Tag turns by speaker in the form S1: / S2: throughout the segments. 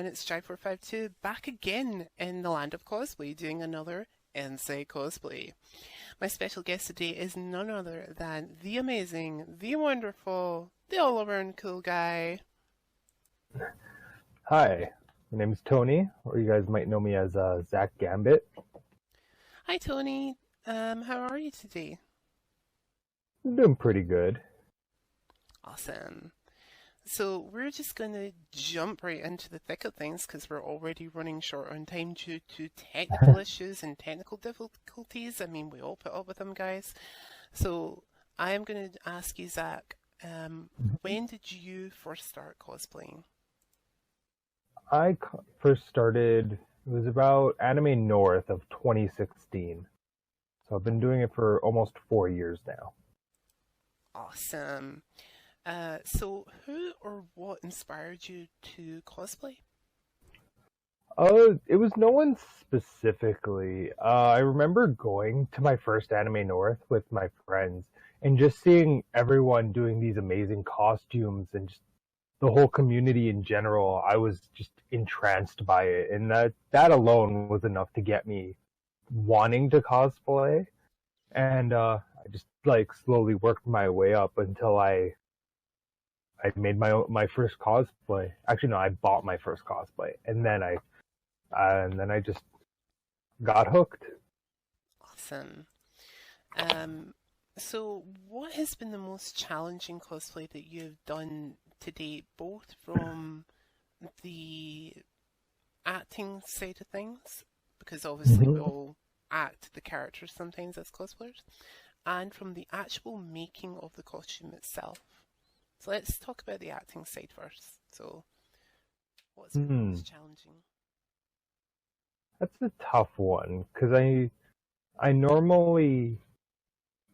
S1: it's Jai452 back again in the land of cosplay doing another Inside Cosplay. My special guest today is none other than the amazing, the wonderful, the all-around cool guy.
S2: Hi, my name is Tony, or you guys might know me as Zachgambit.
S1: Hi Tony, how are you today?
S2: I'm doing pretty good.
S1: Awesome. So we're just going to jump right into the thick of things because we're already running short on time due to technical issues and technical difficulties. I mean, we all put up with them, guys. So I am going to ask you, Zach, when did you first start cosplaying?
S2: I first started, it was about Anime North of 2016. So I've been doing it for almost 4 years now.
S1: Awesome. So who or what inspired you to cosplay?
S2: It was no one specifically. I remember going to my first Anime North with my friends and just seeing everyone doing these amazing costumes and just the whole community in general. I was just entranced by it, and that alone was enough to get me wanting to cosplay. And I just like slowly worked my way up until I made my first cosplay. Actually, no, I bought my first cosplay, and then I just got hooked.
S1: Awesome. So what has been the most challenging cosplay that you've done to date, both from the acting side of things, because obviously we all act the characters sometimes as cosplayers, and from the actual making of the costume itself? So let's talk about the acting side first. So what's been most challenging?
S2: That's a tough one, because I normally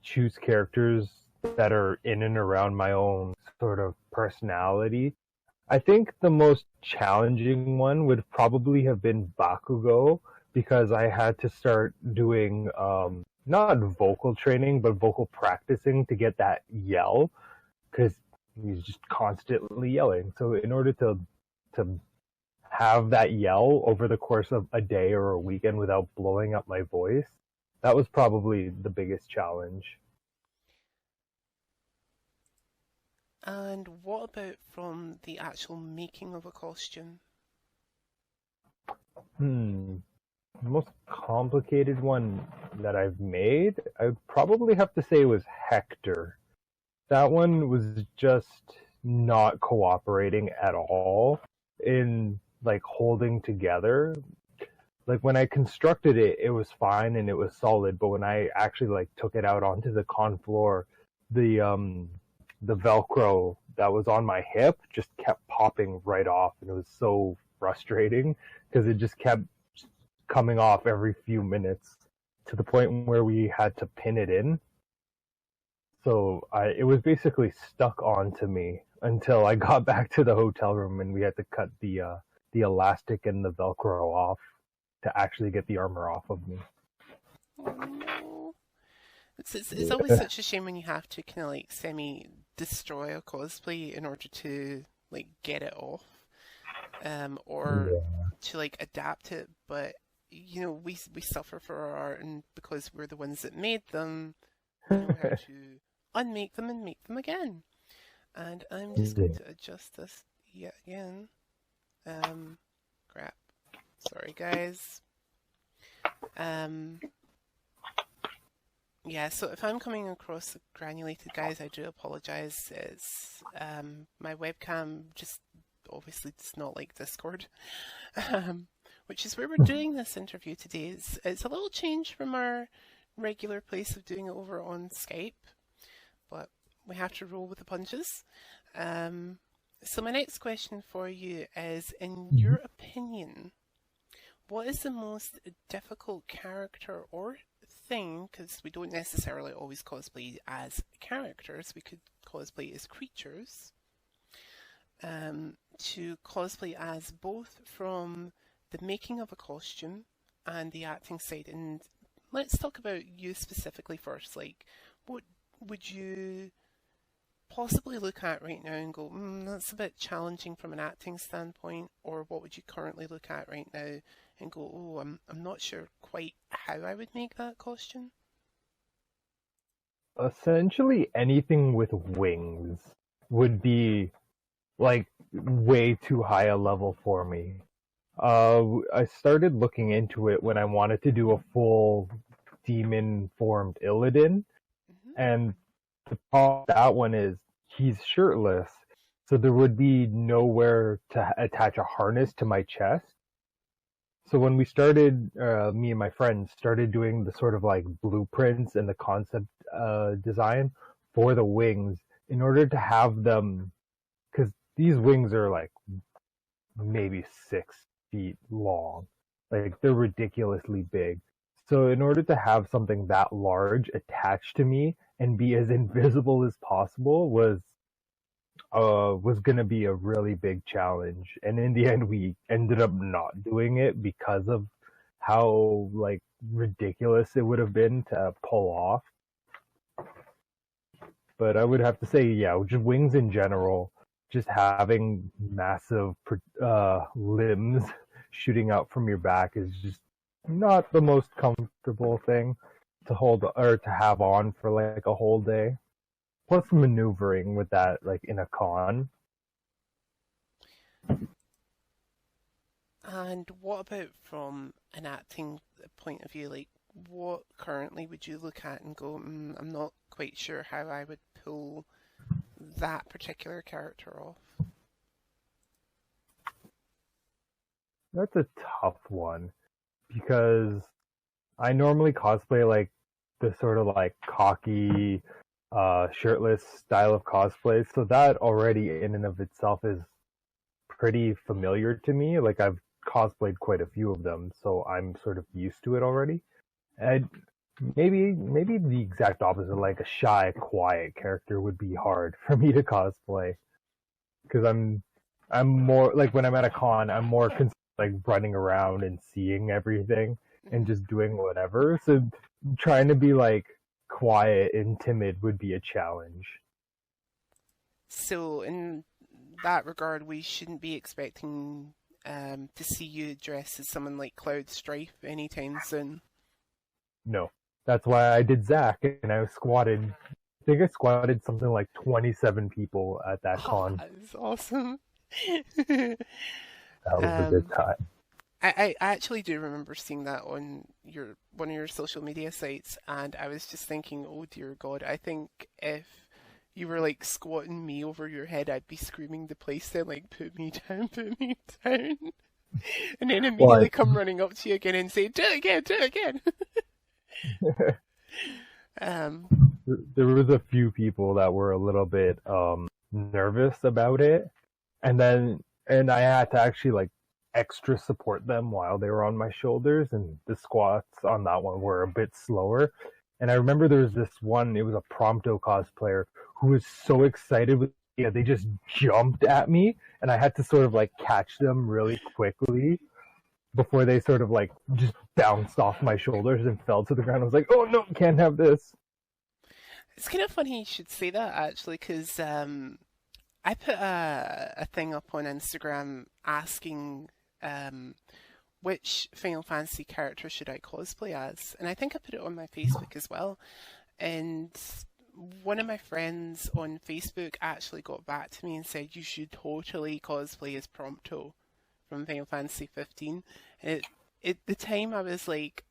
S2: choose characters that are in and around my own sort of personality. I think the most challenging one would probably have been Bakugo, because I had to start doing not vocal training, but vocal practicing to get that yell, because he's just constantly yelling. So in order to have that yell over the course of a day or a weekend without blowing up my voice, that was probably the biggest challenge.
S1: And what about from the actual making of a costume?
S2: The most complicated one that I've made, I would probably have to say was Hector. That one was just not cooperating at all in like holding together. Like when I constructed it, it was fine and it was solid, but when I actually like took it out onto the con floor, the Velcro that was on my hip just kept popping right off, and it was so frustrating because it just kept coming off every few minutes to the point where we had to pin it in. So it was basically stuck onto me until I got back to the hotel room and we had to cut the elastic and the Velcro off to actually get the armor off of me.
S1: Oh, no. It's always such a shame when you have to kind of like semi-destroy a cosplay in order to like get it off, or to like adapt it. But you know, we suffer for our art, and because we're the ones that made them, we know how to unmake them and make them again. And I'm just going to adjust this yet again. Crap. Sorry, guys. Yeah, so if I'm coming across granulated, guys, I do apologize. It's my webcam just obviously does not like Discord, which is where we're doing this interview today. It's a little change from our regular place of doing it over on Skype, but we have to roll with the punches. So my next question for you is, in your opinion, what is the most difficult character or thing, because we don't necessarily always cosplay as characters, we could cosplay as creatures, to cosplay as both from the making of a costume and the acting side? And let's talk about you specifically first. Like, what would you possibly look at right now and go, that's a bit challenging from an acting standpoint, or what would you currently look at right now and go, oh, I'm not sure quite how I would make that costume?
S2: Essentially, anything with wings would be like way too high a level for me. I started looking into it when I wanted to do a full demon formed Illidan,
S1: Hmm.
S2: and the problem with that one is he's shirtless, so there would be nowhere to attach a harness to my chest. So when we started, me and my friends started doing the sort of like blueprints and the concept design for the wings in order to have them, because these wings are like maybe 6 feet long. Like they're ridiculously big. So in order to have something that large attached to me and be as invisible as possible was gonna be a really big challenge. And in the end we ended up not doing it because of how like ridiculous it would have been to pull off. But I would have to say, yeah, just wings in general, just having massive limbs shooting out from your back is just not the most comfortable thing to hold or to have on for like a whole day. Plus maneuvering with that, like in a con.
S1: And what about from an acting point of view? Like, what currently would you look at and go, I'm not quite sure how I would pull that particular character off?
S2: That's a tough one because I normally cosplay like the sort of like cocky, shirtless style of cosplay. So that already in and of itself is pretty familiar to me. Like I've cosplayed quite a few of them, so I'm sort of used to it already. And maybe the exact opposite, like a shy, quiet character would be hard for me to cosplay because I'm more like when I'm at a con, I'm more like running around and seeing everything and
S1: Hmm.
S2: just doing whatever. So trying to be like quiet and timid would be a challenge.
S1: So, in that regard, we shouldn't be expecting to see you dressed as someone like Cloud Strife anytime soon.
S2: No, that's why I did Zach and I squatted. I think I squatted something like 27 people at that
S1: Oh,
S2: con.
S1: that is awesome.
S2: That was a good
S1: um,
S2: time.
S1: I actually do remember seeing that on your one of your social media sites, and I was just thinking, oh dear God, I think if you were like squatting me over your head, I'd be screaming the place down, like, put me down, put me down. And then
S2: Well,
S1: immediately come running up to you again and say, do it again, do it again. um,
S2: there was a few people that were a little bit nervous about it, and I had to actually like extra support them while they were on my shoulders, and the squats on that one were a bit slower. And I remember there was this one, it was a Prompto cosplayer who was so excited with, yeah, they just jumped at me and I had to sort of like catch them really quickly before they sort of like just bounced off my shoulders and fell to the ground. I was like, oh no, can't have this.
S1: it's kind of funny you should say that actually, because I put a thing up on Instagram asking um, which Final Fantasy character should I cosplay as, and I think I put it on my Facebook as well. And one of my friends on Facebook actually got back to me and said you should totally cosplay as Prompto from Final Fantasy 15. And at the time I was like,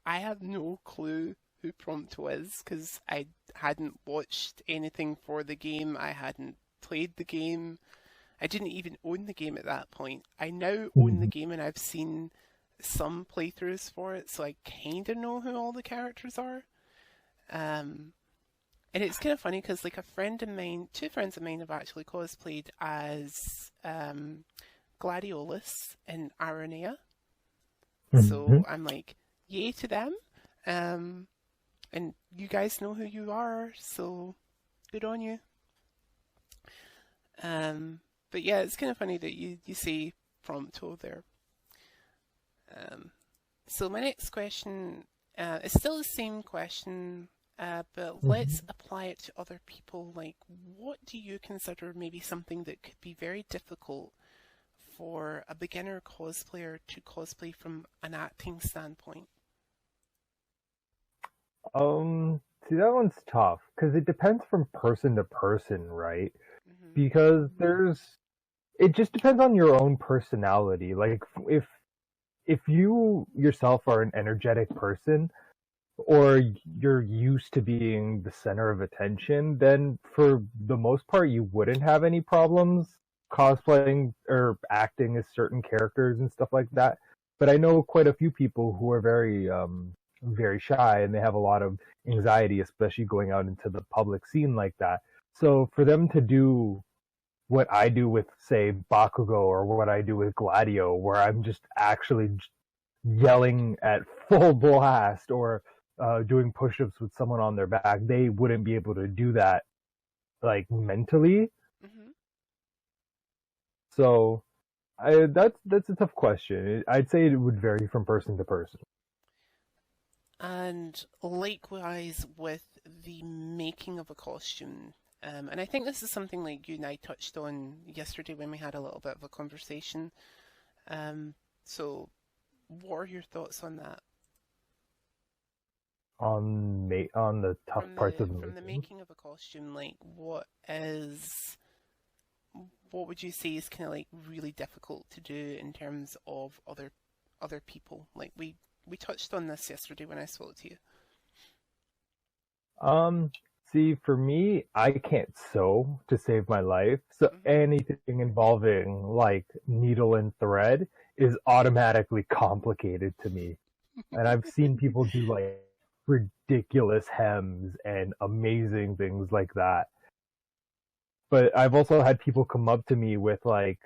S1: I have no clue who Prompto is because I hadn't watched anything for the game. I hadn't played the game. I didn't even own the game at that point. I now own the game and I've seen some playthroughs for it, so I kind of know who all the characters are. Um, and it's kind of funny because like a friend of mine, two friends of mine have actually cosplayed as Gladiolus and Aranea.
S2: Mm-hmm.
S1: So I'm like, yay to them. Um, and you guys know who you are, so good on you. But yeah, it's kind of funny that you say Prompto there. Um, so my next question is still the same question but let's apply it to other people. Like, what do you consider maybe something that could be very difficult for a beginner cosplayer to cosplay from an acting standpoint?
S2: See, that one's tough because it depends from person to person, right?
S1: Hmm.
S2: Because it just depends on your own personality. Like, if you yourself are an energetic person, or you're used to being the center of attention, then for the most part, you wouldn't have any problems cosplaying or acting as certain characters and stuff like that. But I know quite a few people who are very shy and they have a lot of anxiety, especially going out into the public scene like that. So for them to do what I do with, say, Bakugo, or what I do with Gladio, where I'm just actually yelling at full blast, or doing push-ups with someone on their back, they wouldn't be able to do that like mentally.
S1: Hmm.
S2: So that's a tough question. I'd say it would vary from person to person.
S1: And likewise with the making of a costume. And I think this is something like you and I touched on yesterday when we had a little bit of a conversation. So, what are your thoughts on that?
S2: On the tough parts of the
S1: From the
S2: making.
S1: making of a costume, like what would you say is kind of like really difficult to do in terms of other people? Like we touched on this yesterday when I spoke to you.
S2: Um, See, for me, I can't sew to save my life, so
S1: Hmm.
S2: anything involving like needle and thread is automatically complicated to me. And I've seen people do like ridiculous hems and amazing things like that. But I've also had people come up to me with like,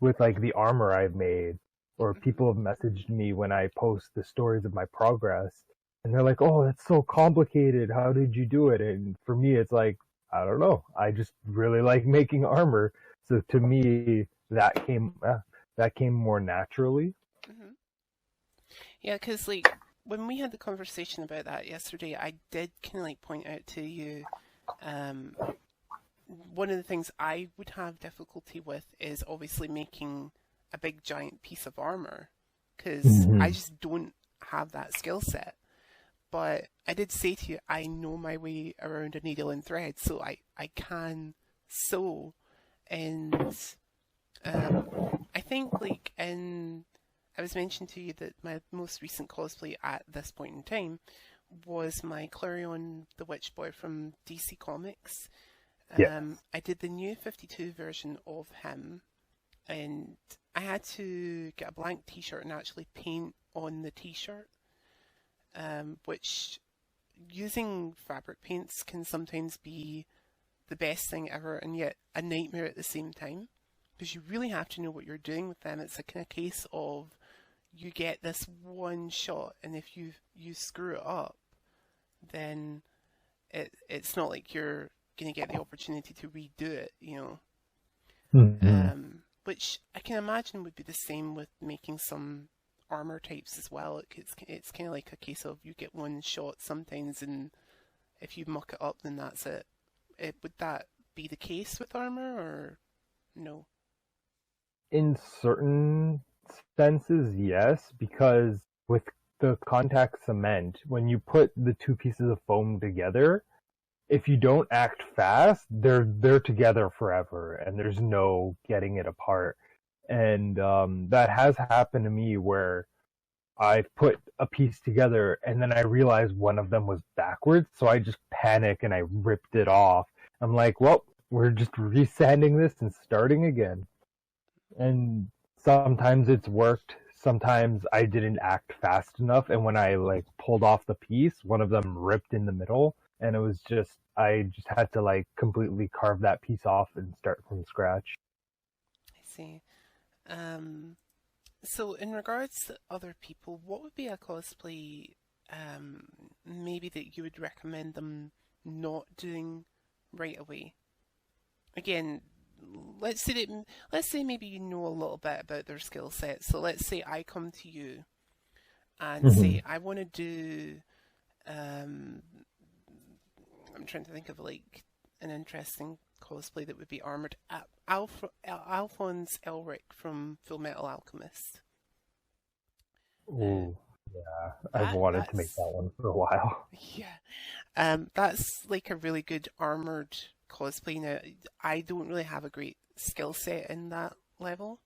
S2: with like the armor I've made, or
S1: Hmm.
S2: people have messaged me when I post the stories of my progress, and they're like, "Oh, that's so complicated. How did you do it?" And for me, it's like, I don't know. I just really like making armor, so to me, that came more naturally.
S1: Hmm. Yeah, because like when we had the conversation about that yesterday, I did kind of like point out to you, um, one of the things I would have difficulty with is obviously making a big giant piece of armor because I
S2: Hmm.
S1: just don't have that skill set. But I did say to you, I know my way around a needle and thread, so I can sew. And I think, like, I was mentioning to you that my most recent cosplay at this point in time was my Clarion the Witch Boy from DC Comics.
S2: Yes.
S1: I did the new 52 version of him, and I had to get a blank t shirt and actually paint on the t shirt, which using fabric paints can sometimes be the best thing ever and yet a nightmare at the same time because you really have to know what you're doing with them. It's a kind of case of you get this one shot, and if you screw it up, then it's not like you're going to get the opportunity to redo it, you know.
S2: Hmm.
S1: Which I can imagine would be the same with making some armor types as well. It's kind of like a case of you get one shot sometimes, and if you muck it up, then that's it. Would that be the case with armor, or no?
S2: In certain senses, yes, because with the contact cement, when you put the two pieces of foam together, if you don't act fast, they're together forever, and there's no getting it apart. And that has happened to me where I put a piece together and then I realized one of them was backwards, so I just panic and I ripped it off. I'm like, well, we're just resanding this and starting again. And sometimes it's worked. Sometimes I didn't act fast enough, and when I like pulled off the piece, one of them ripped in the middle, and it was just I just had to like completely carve that piece off and start from scratch.
S1: I see. Um, so in regards to other people, what would be a cosplay um, maybe that you would recommend them not doing right away? Again, let's say maybe you know a little bit about their skill set. So let's say I come to you and
S2: Mm-hmm.
S1: say I want to do Um, I'm trying to think of like an interesting cosplay that would be armored. Alphonse Elric from Full Metal Alchemist.
S2: Ooh, yeah. I've
S1: That
S2: wanted to make
S1: that's
S2: that one for a while.
S1: yeah. That's like a really good armored cosplay. Now, I don't really have a great skill set in that level.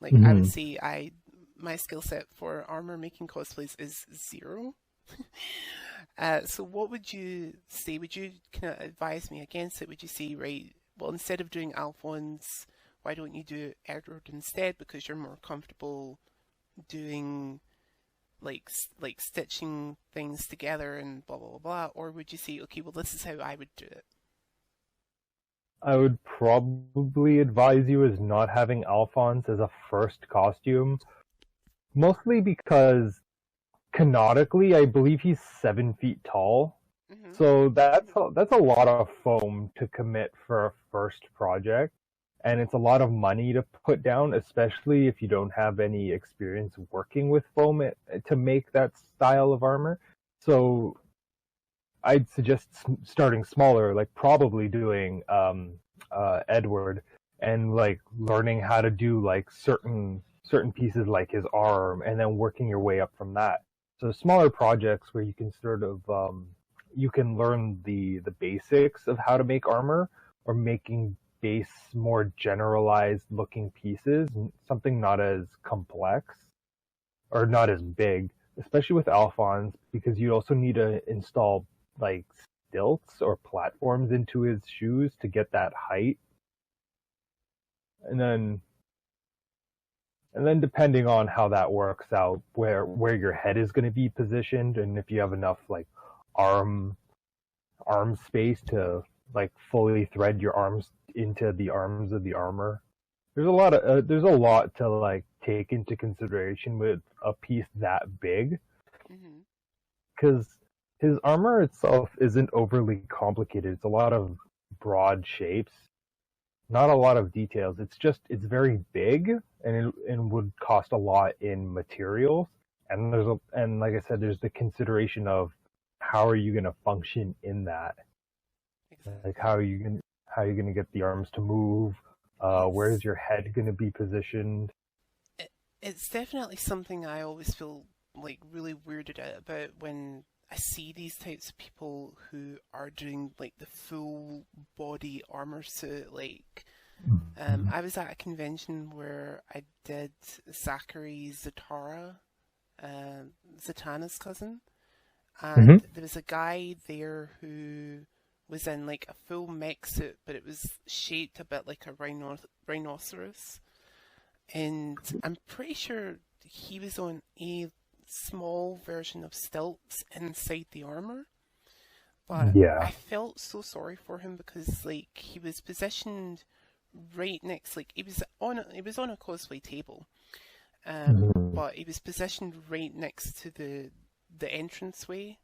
S1: Like I would
S2: Hmm.
S1: say my skill set for armor making cosplays is zero. So what would you say? Would you kind of advise me against it? Would you say, right, well, instead of doing Alphonse, why don't you do Edward instead because you're more comfortable doing like stitching things together and blah blah blah blah? Or would you say, okay, well, this is how I would do it?
S2: I would probably advise you as not having Alphonse as a first costume, mostly because canonically, I believe he's 7 feet tall.
S1: Hmm.
S2: So that's a lot of foam to commit for a first project, and it's a lot of money to put down, especially if you don't have any experience working with foam to make that style of armor. So I'd suggest starting smaller, like probably doing Edward, and like learning how to do like certain pieces like his arm, and then working your way up from that. So smaller projects where you can sort of you can learn the basics of how to make armor, or making base more generalized looking pieces, something not as complex or not as big, especially with Alphonse, because you also need to install like stilts or platforms into his shoes to get that height. And then depending on how that works out, where your head is going to be positioned, and if you have enough like arm space to like fully thread your arms into the arms of the armor. There's a lot to like take into consideration with a piece that big,
S1: Hmm.
S2: because his armor itself isn't overly complicated. It's a lot of broad shapes, not a lot of details. It's very big, and would cost a lot in materials. And like I said, there's the consideration of how are you going to function in that? Like
S1: Exactly.
S2: how are you gonna get the arms to move?
S1: It's
S2: Where's your head gonna be positioned?
S1: it, it's definitely something I always feel like really weirded out about when I see these types of people who are doing like the full body armor suit. Like,
S2: Mhm.
S1: I was at a convention where I did Zachary Zatara, Zatanna's cousin,
S2: Mhm.
S1: and there was a guy there who was in like a full mech suit, but it was shaped a bit like a rhinoceros. And I'm pretty sure he was on a small version of stilts inside the armor. But I
S2: Yeah.
S1: felt so sorry for him because like he was positioned right next, like he was on a cosplay table,
S2: Mhm.
S1: but he was positioned right next to the entranceway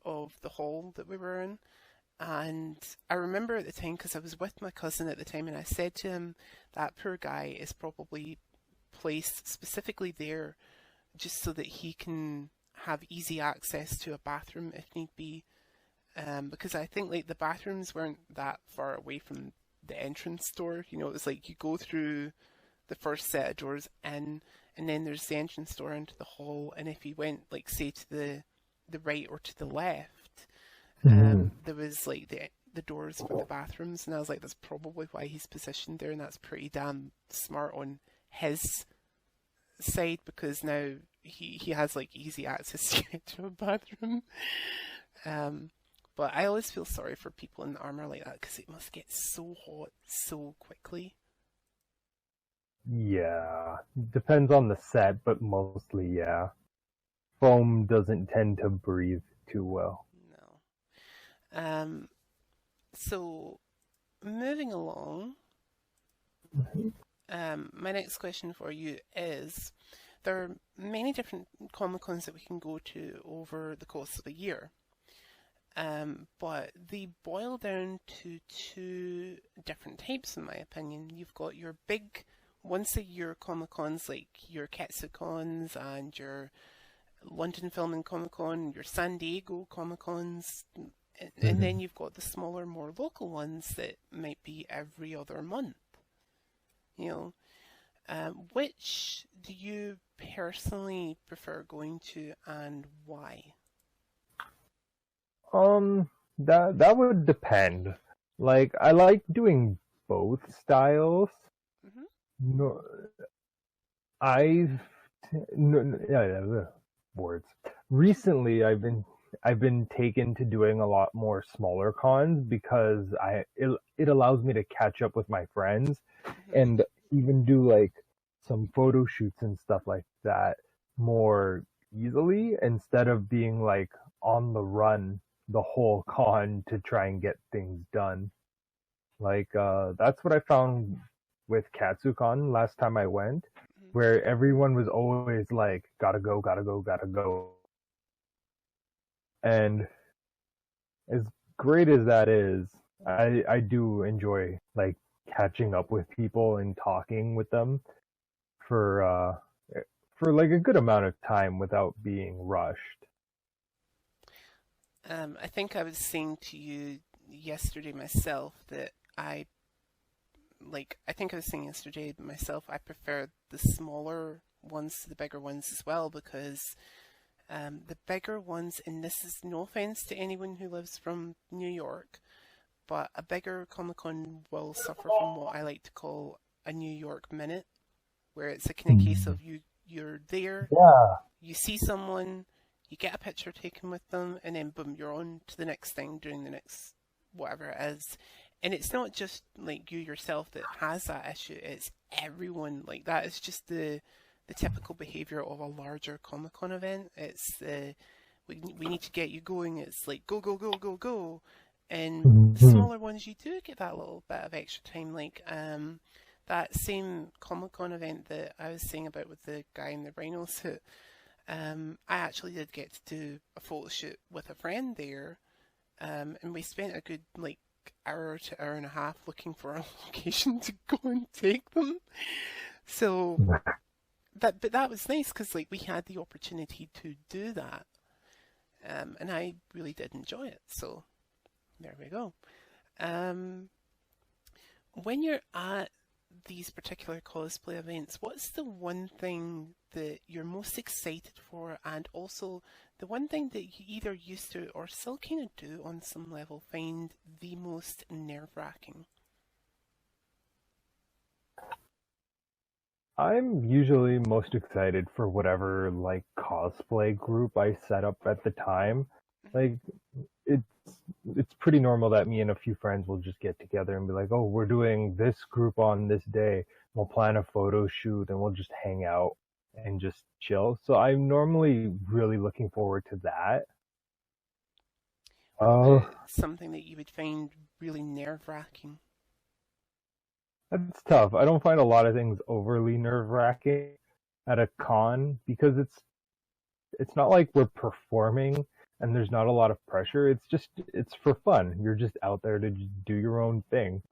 S1: of the hall that we were in. And I remember at the time, because I was with my cousin at the time, and I said to him, that poor guy is probably placed specifically there just so that he can have easy access to a bathroom if need be. Because I think like the bathrooms weren't that far away from the entrance door. You know, it was like you go through the first set of doors in, and then there's the entrance door into the hall. And if you went like say to the right or to the left,
S2: Mhm.
S1: there was like the doors for the bathrooms, and I was like, that's probably why he's positioned there, and that's pretty damn smart on his side because now he has like easy access to get to a bathroom. Um, but I always feel sorry for people in armor like that because it must get so hot so quickly.
S2: Yeah. Depends on the set, but mostly yeah. Foam doesn't tend to breathe too well.
S1: No. So moving along,
S2: Mhm.
S1: my next question for you is there are many different Comic Cons that we can go to over the course of a year. But they boil down to two different types, in my opinion. You've got your big once a year Comic Cons like your Ketsukons and your London Film and Comic Con, your San Diego Comic Cons, and
S2: Mhm.
S1: then you've got the smaller, more local ones that might be every other month. You know, which do you personally prefer going to, and why?
S2: That would depend. Like, I like doing both styles.
S1: Hmm.
S2: No, I've no, yeah, words. Recently, I've been taken to doing a lot more smaller cons because it allows me to catch up with my friends
S1: Hmm.
S2: and even do like some photo shoots and stuff like that more easily instead of being like on the run the whole con to try and get things done. Like that's what I found with KatsuCon last time I went, where everyone was always like, gotta go, gotta go, gotta go. And as great as that is, I do enjoy like catching up with people and talking with them for for like a good amount of time without being rushed.
S1: I think I was saying to you yesterday myself that I think I was saying yesterday myself, I prefer the smaller ones to the bigger ones as well because the bigger ones, and this is no offense to anyone who lives from New York, but a bigger Comic Con will suffer from what I like to call a New York minute, where it's a kind of case of you're there,
S2: Yeah.
S1: you see someone, you get a picture taken with them, and then boom, you're on to the next thing, doing the next whatever it is. And it's not just like you yourself that has that issue, it's everyone. Like that is just the typical behavior of a larger Comic Con event. It's the we need to get you going. It's like go go go go go, and the
S2: Mhm.
S1: smaller ones you do get that little bit of extra time. Like that same Comic Con event that I was saying about with the guy in the rhino suit. I actually did get to do a photo shoot with a friend there, and we spent a good like hour to hour and a half looking for a location to go and take them. So but that was nice because like we had the opportunity to do that, and I really did enjoy it. So there we go. Um, when you're at these particular cosplay events, what's the one thing that you're most excited for, and also the one thing that you either used to or still kind of do on some level find the most nerve-wracking?
S2: I'm usually most excited for whatever like cosplay group I set up at the time.
S1: Hmm.
S2: Like it's it's pretty normal that me and a few friends will just get together and be like, "Oh, we're doing this group on this day. We'll plan a photo shoot and we'll just hang out and just chill." So I'm normally really looking forward to that.
S1: What about
S2: Oh,
S1: something that you would find really nerve-wracking?
S2: that's tough. I don't find a lot of things overly nerve-wracking at a con because it's not like we're performing and there's not a lot of pressure. It's for fun. You're just out there to do your own thing.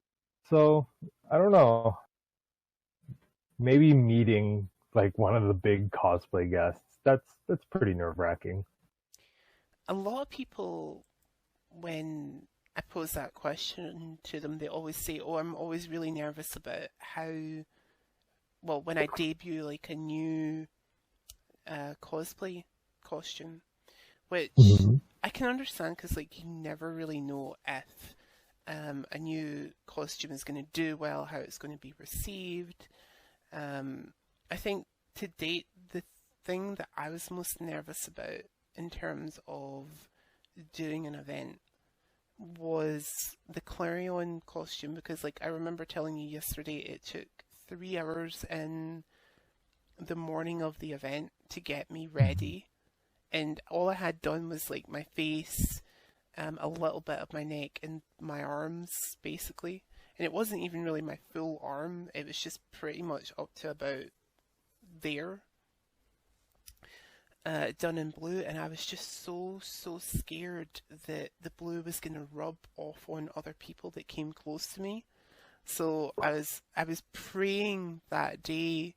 S2: So, I don't know. Maybe meeting like one of the big cosplay guests. That's pretty nerve-wracking.
S1: A lot of people, when I pose that question to them, they always say, "Oh, I'm always really nervous about how, well, when I debut like a new cosplay costume," which
S2: Mhm.
S1: I can understand because like you never really know if a new costume is going to do well, how it's going to be received. Um, I think to date, the thing that I was most nervous about in terms of doing an event was the Clarion costume because, like, I remember telling you yesterday, it took 3 hours in the morning of the event to get me ready, and all I had done was like my face, a little bit of my neck, and my arms basically. And it wasn't even really my full arm; it was just pretty much up to about there, done in blue, and I was just so scared that the blue was going to rub off on other people that came close to me. So I was praying that day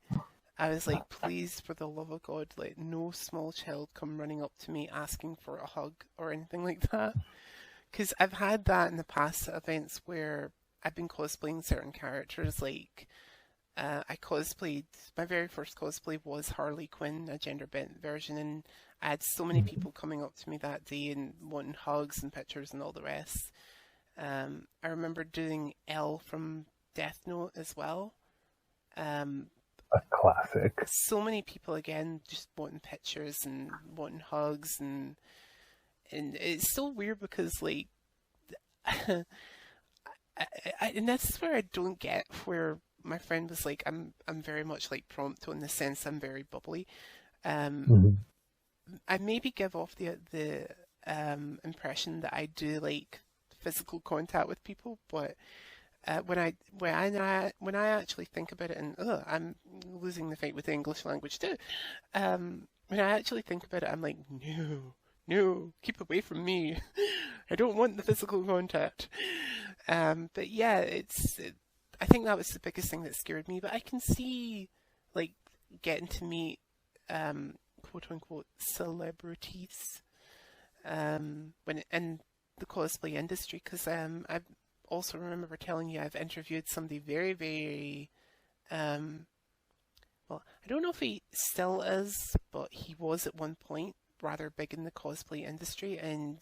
S1: I was like, please, for the love of God, let no small child come running up to me asking for a hug or anything like that. Because I've had that in the past at events where I've been cosplaying certain characters. Like, I cosplayed, my very first cosplay was Harley Quinn, a gender bent version, and I had so many people coming up to me that day and wanting hugs and pictures and all the rest. I remember doing Elle from Death Note as well.
S2: A classic.
S1: So many people again just wanting pictures and wanting hugs, and it's so weird because like and this is where I don't get where my friend was like, I'm very much like Prompto in the sense I'm very bubbly. I maybe give off the impression that I do like physical contact with people, but when I actually think about it, and I'm losing the fight with the English language too. When I actually think about it, I'm like, no, keep away from me. I don't want the physical contact. But yeah, I think that was the biggest thing that scared me. But I can see like getting to meet quote unquote celebrities when in the cosplay industry, because I also remember telling you I've interviewed somebody very, very well, I don't know if he still is, but he was at one point rather big in the cosplay industry. And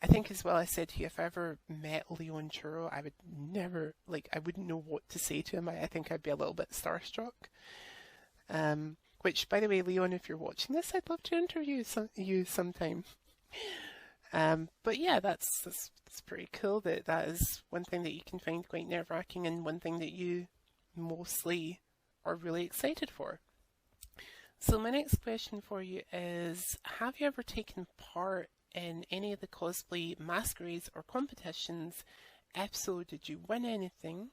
S1: I think as well, I said to you, if I ever met Leon Churro, I would never, like, I wouldn't know what to say to him. I think I'd be a little bit starstruck. Which, by the way, Leon, if you're watching this, I'd love to interview you sometime. But yeah, that's pretty cool. That is one thing that you can find quite nerve-wracking, and one thing that you mostly are really excited for. So my next question for you is, have you ever taken part in any of the cosplay masquerades or competitions? If so, did you win anything?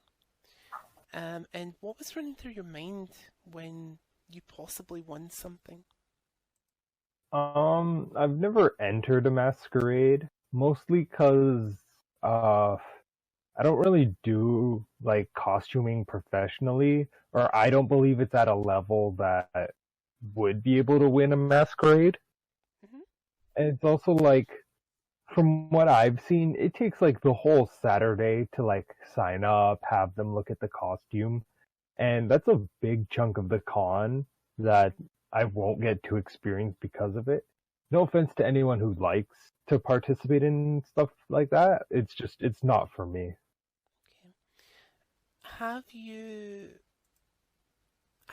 S1: And what was running through your mind when you possibly won something?
S2: I've never entered a masquerade, mostly because I don't really do like costuming professionally, or I don't believe it's at a level that would be able to win a masquerade.
S1: Mm-hmm.
S2: And it's also like, from what I've seen, it takes like the whole Saturday to like sign up, have them look at the costume, and that's a big chunk of the con that I won't get to experience because of it. No offense to anyone who likes to participate in stuff like that. It's not for me.
S1: Okay. Have you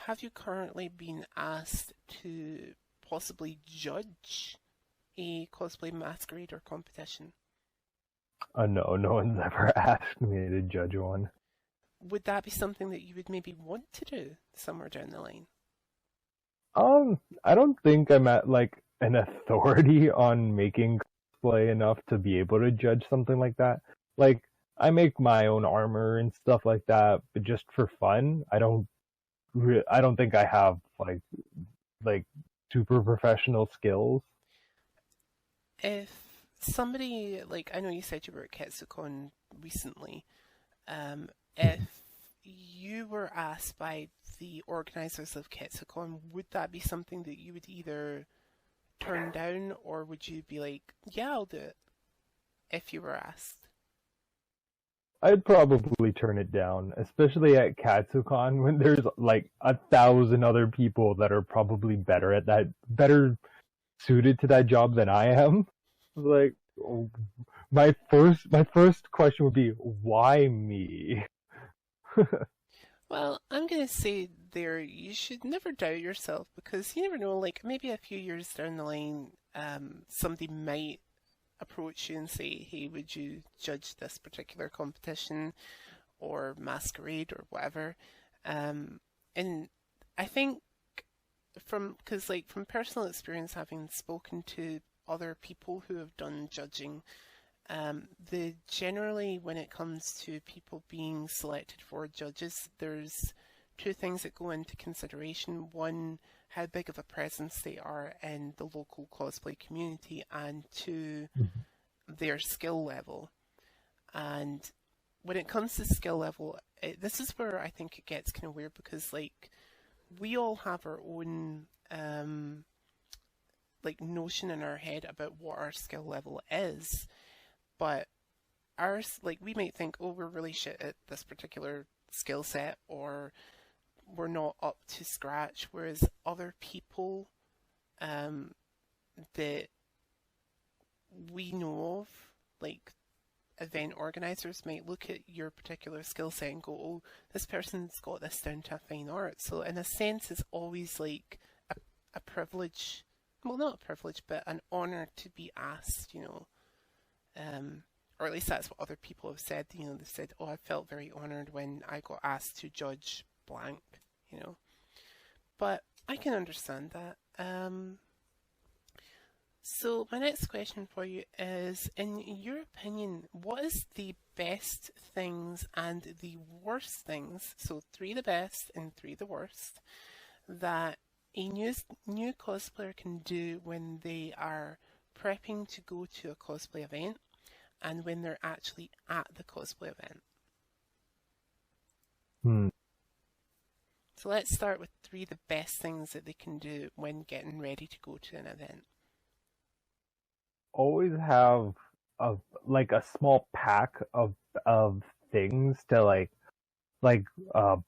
S1: have you currently been asked to possibly judge a cosplay masquerade or competition?
S2: No, no one's ever asked me to judge one.
S1: Would that be something that you would maybe want to do somewhere down the line?
S2: I don't think I'm at like an authority on making cosplay enough to be able to judge something like that. Like, I make my own armor and stuff like that, but just for fun. I don't think I have like super professional skills.
S1: If somebody, like, I know you said you were at KetsuCon recently, if you were asked by the organizers of KetsuCon, would that be something that you would either turn down, or would you be like, yeah, I'll do it, if you were asked?
S2: I'd probably turn it down, especially at Katsucon when there's like 1,000 other people that are probably better suited to that job than I am. Like, my first question would be, why me?
S1: Well, I'm going to say there, you should never doubt yourself, because you never know, like maybe a few years down the line, somebody might approach you and say, hey, would you judge this particular competition or masquerade or whatever? And I think because like from personal experience, having spoken to other people who have done judging, the generally when it comes to people being selected for judges, there's two things that go into consideration. One, how big of a presence they are in the local cosplay community, and two, their skill level. And when it comes to skill level, this is where I think it gets kind of weird, because like we all have our own like notion in our head about what our skill level is, but ours, like, we might think, oh, we're really shit at this particular skill set, or we're not up to scratch, whereas other people that we know of, like event organizers, might look at your particular skill set and go, oh, this person's got this down to a fine art. So in a sense, it's always like a privilege, well, not a privilege, but an honour to be asked, or at least that's what other people have said. They've said, oh, I felt very honoured when I got asked to judge blank, But I can understand that. So my next question for you is, in your opinion, what is the best things and the worst things, so 3 the best and 3 the worst, that a new cosplayer can do when they are prepping to go to a cosplay event and when they're actually at the cosplay event? So let's start with 3 the best things that they can do when getting ready to go to an event.
S2: Always have a small pack of things to like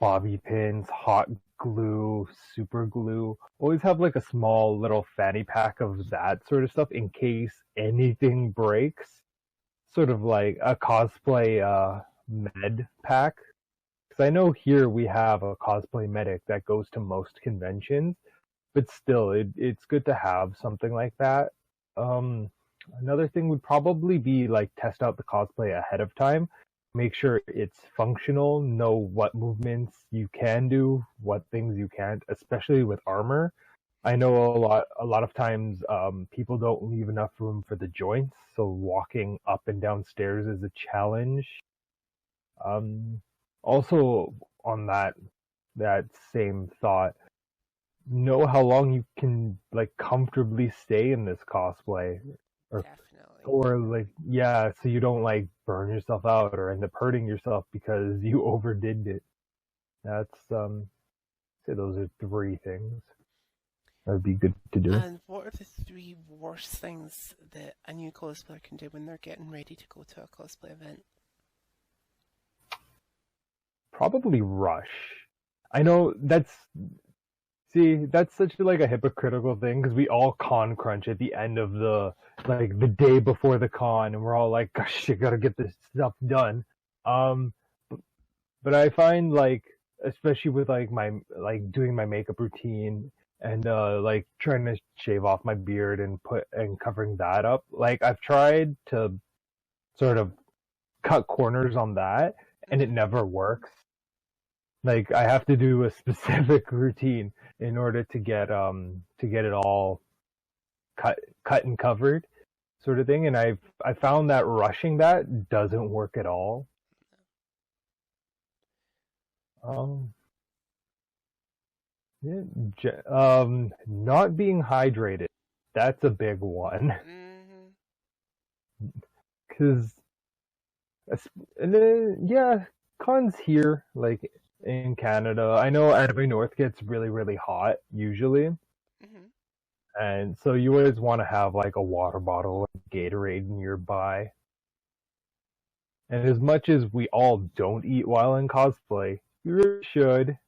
S2: bobby pins, hot glue, super glue. Always have like a small little fanny pack of that sort of stuff in case anything breaks. Sort of like a cosplay med pack. Because I know here we have a cosplay medic that goes to most conventions, but still, it's good to have something like that. Another thing would probably be like test out the cosplay ahead of time. Make sure it's functional, know what movements you can do, what things you can't, especially with armor. I know a lot of times people don't leave enough room for the joints, so walking up and down stairs is a challenge. Also on that same thought, know how long you can like comfortably stay in this cosplay.
S1: Definitely.
S2: Or like, yeah, so you don't like burn yourself out or end up hurting yourself because you overdid it. That's say those are 3 things that would be good to do.
S1: And what are the 3 worst things that a new cosplayer can do when they're getting ready to go to a cosplay event?
S2: Probably rush. I know that's such like a hypocritical thing because we all con crunch at the end of the day before the con, and we're all like, gosh, I gotta get this stuff done. But I find like, especially with like my doing my makeup routine and like trying to shave off my beard and covering that up, like I've tried to sort of cut corners on that, and it never works. Like I have to do a specific routine in order to get it all cut and covered, sort of thing. And I found that rushing that doesn't work at all. Not being hydrated, that's a big one. Because yeah, cons here, like in Canada, I know Edinburgh North gets really, really hot usually. And so you always want to have like a water bottle or Gatorade nearby. And as much as we all don't eat while in cosplay, you really should.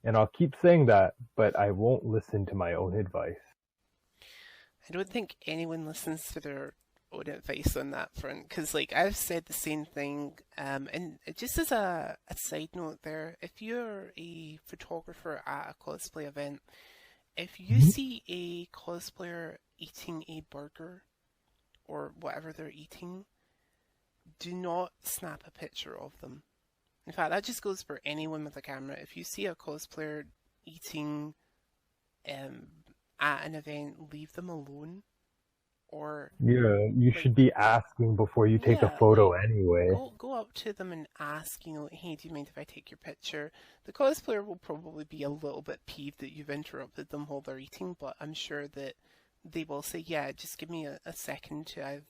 S2: And I'll keep saying that, but I won't listen to my own advice.
S1: I don't think anyone listens to their own advice on that front, because like I've said the same thing, and just as a side note there, if you're a photographer at a cosplay event, if you see a cosplayer eating a burger or whatever they're eating, do not snap a picture of them. In fact, that just goes for anyone with a camera. If you see a cosplayer eating at an event, leave them alone. Or
S2: yeah, you should be asking before you take a photo anyway.
S1: Go up to them and ask, hey, do you mind if I take your picture? The cosplayer will probably be a little bit peeved that you've interrupted them while they're eating, but I'm sure that they will say, yeah, just give me a second to I've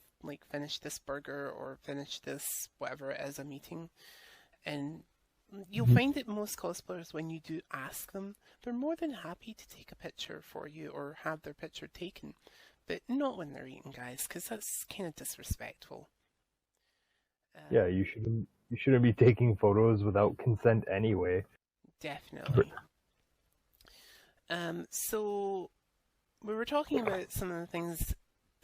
S1: finish this burger or finish this whatever it is I'm eating. And you'll find that most cosplayers, when you do ask them, they're more than happy to take a picture for you or have their picture taken. But not when they're eating, guys, because that's kind of disrespectful.
S2: Yeah, you shouldn't be taking photos without consent anyway.
S1: Definitely. So we were talking about some of the things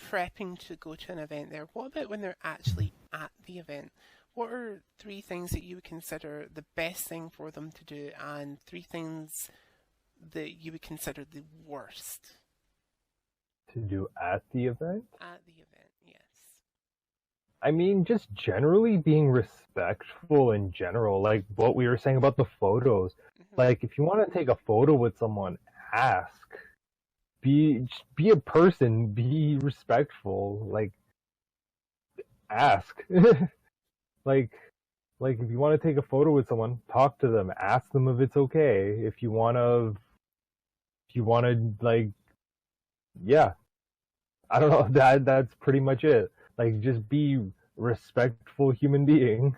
S1: prepping to go to an event there. What about when they're actually at the event? What are 3 things that you would consider the best thing for them to do, and 3 things that you would consider the worst?
S2: To do at the event?
S1: At the event, yes.
S2: I mean, just generally being respectful in general, like what we were saying about the photos. Like, if you want to take a photo with someone, ask. Be a person, be respectful, like, ask. like if you want to take a photo with someone, talk to them, ask them if it's okay. If you want to, like, yeah, I don't know, that's pretty much it. Like, just be respectful human being.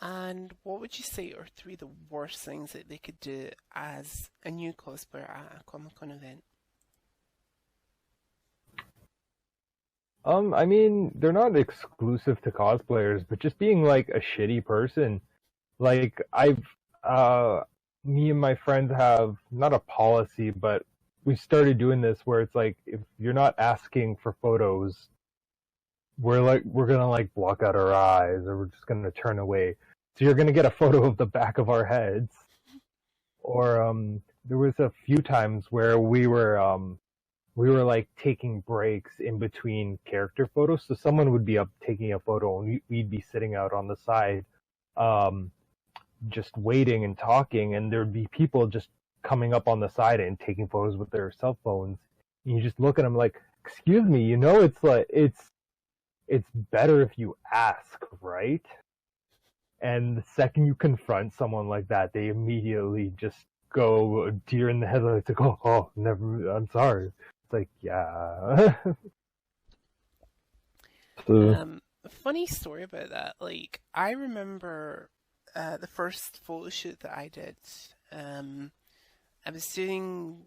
S1: And what would you say are 3 of the worst things that they could do as a new cosplayer at a Comic-Con event?
S2: I mean, they're not exclusive to cosplayers, but just being like a shitty person. Like, me and my friends have not a policy, but we started doing this where it's like, if you're not asking for photos, we're gonna like block out our eyes, or we're just gonna turn away. So you're gonna get a photo of the back of our heads. Or there was a few times where we were like taking breaks in between character photos. So someone would be up taking a photo, and we'd be sitting out on the side, just waiting and talking, and there'd be people just coming up on the side and taking photos with their cell phones. And you just look at them like, excuse me, you know, it's like, it's better if you ask, right? And the second you confront someone like that, they immediately just go deer in the headlights, like, oh, never, I'm sorry. It's like, yeah.
S1: Funny story about that. Like, I remember the first photo shoot that I did. I was doing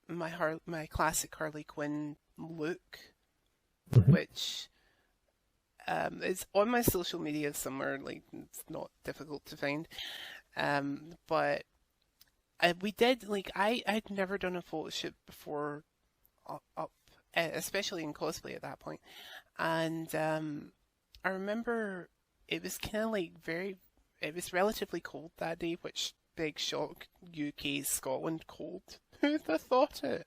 S1: my classic Harley Quinn look, which is on my social media somewhere. Like, it's not difficult to find. But we did, like, I'd never done a photo shoot before, up especially in cosplay at that point. And I remember it was kind of like it was relatively cold that day, which, big shock, UK, Scotland cold. Who'd have thought it?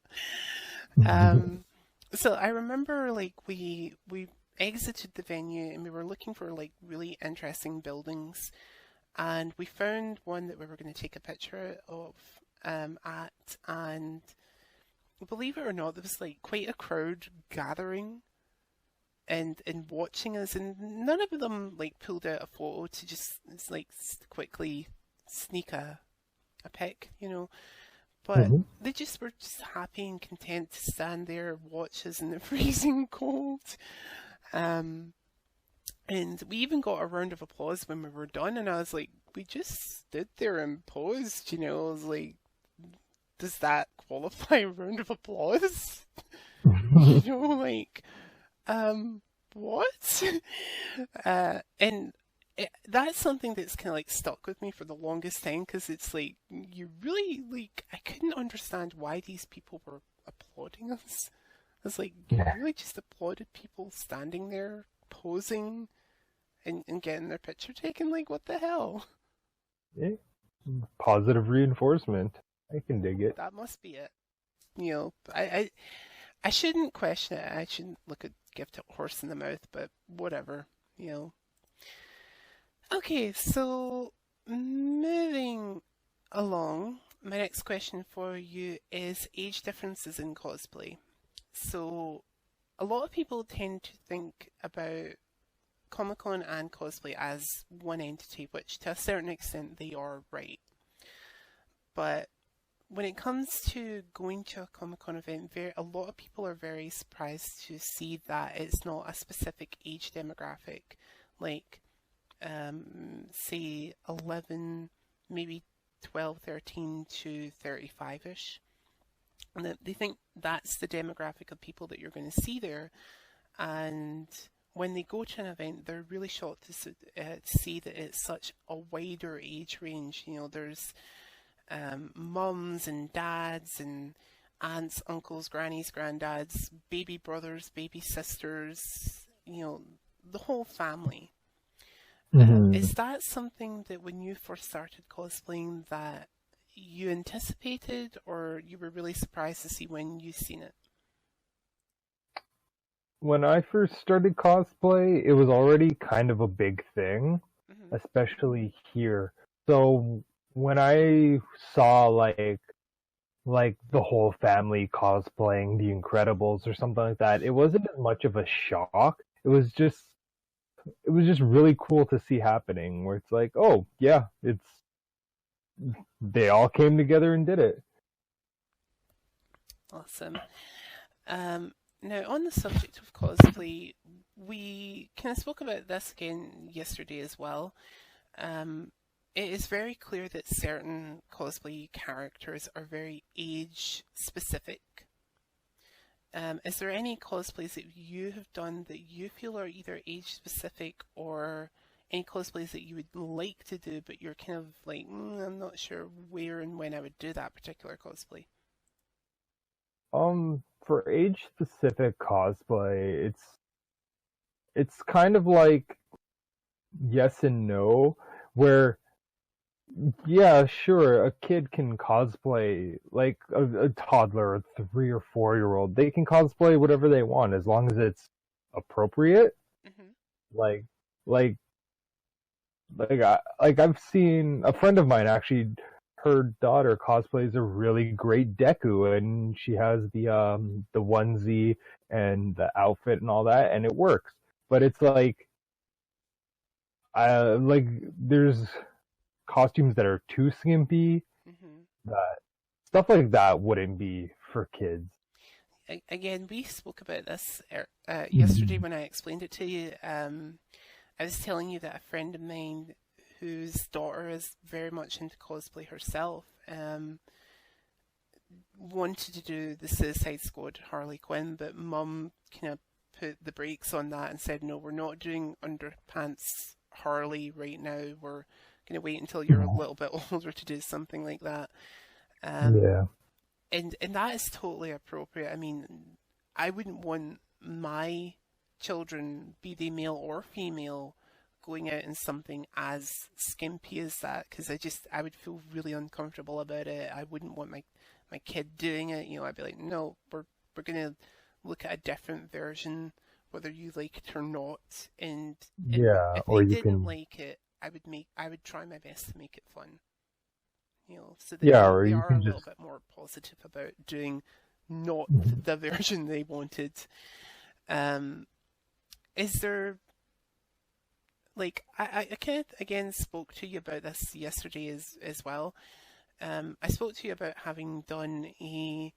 S1: So I remember, like, we exited the venue and we were looking for like really interesting buildings, and we found one that we were going to take a picture of at, and believe it or not, there was like quite a crowd gathering and watching us, and none of them like pulled out a photo to just like quickly sneak a pic, you know. But they just were just happy and content to stand there, watch us in the freezing cold. And we even got a round of applause when we were done, and I was like, we just stood there and paused, you know. I was like, does that qualify a round of applause? You know, like, what? And that's something that's kind of like stuck with me for the longest time, because it's like, you really, like, I couldn't understand why these people were applauding us. I was like, you really just applauded people standing there, posing, and getting their picture taken? Like, what the hell?
S2: Yeah. Positive reinforcement. I can dig it.
S1: That must be it. You know, I shouldn't question it. I shouldn't give a horse in the mouth, but whatever, you know. Okay, so moving along, my next question for you is age differences in cosplay. So a lot of people tend to think about Comic-Con and cosplay as one entity, which to a certain extent they are right. But when it comes to going to a Comic-Con event, a lot of people are very surprised to see that it's not a specific age demographic, like say 11 maybe 12, 13 to 35-ish. And they think that's the demographic of people that you're going to see there. And when they go to an event, they're really shocked to see that it's such a wider age range. You know, there's mums and dads and aunts, uncles, grannies, granddads, baby brothers, baby sisters, you know, the whole family. Is that something that when you first started cosplaying that you anticipated, or you were really surprised to see when you seen it?
S2: When I first started cosplay, it was already kind of a big thing, especially here. So when I saw like the whole family cosplaying The Incredibles or something like that, it wasn't as much of a shock. It was just really cool to see happening, where it's like, oh yeah, they all came together and did it.
S1: Awesome. Now, on the subject of cosplay, we kind of spoke about this again yesterday as well. It is very clear that certain cosplay characters are very age specific. Is there any cosplays that you have done that you feel are either age specific, or any cosplays that you would like to do but you're kind of like, I'm not sure where and when I would do that particular cosplay?
S2: For age specific cosplay, it's kind of like yes and no, where yeah, sure, a kid can cosplay, like a toddler, a 3 or 4-year-old. They can cosplay whatever they want as long as it's appropriate. Like I've seen a friend of mine actually. Her daughter cosplays a really great Deku, and she has the onesie and the outfit and all that, and it works. But it's like there's costumes that are too skimpy. That stuff like that wouldn't be for kids.
S1: Again, we spoke about this yesterday when I explained it to you. I was telling you that a friend of mine whose daughter is very much into cosplay herself, wanted to do the Suicide Squad Harley Quinn, but Mum kind of put the brakes on that and said, no, we're not doing underpants Harley right now. We're going to wait until you're a little bit older to do something like that.
S2: Yeah.
S1: And that is totally appropriate. I mean, I wouldn't want my children, be they male or female, going out in something as skimpy as that, because I would feel really uncomfortable about it. I wouldn't want my kid doing it. You know, I'd be like, no, we're gonna look at a different version, whether you like it or not. And
S2: yeah,
S1: if
S2: or
S1: they
S2: you
S1: didn't
S2: can
S1: like it, I would try my best to make it fun. You know, so
S2: or
S1: they
S2: you
S1: are
S2: can
S1: a little
S2: just
S1: bit more positive about doing not the version they wanted. Is there, like, I kind of again spoke to you about this yesterday as well. I spoke to you about having done a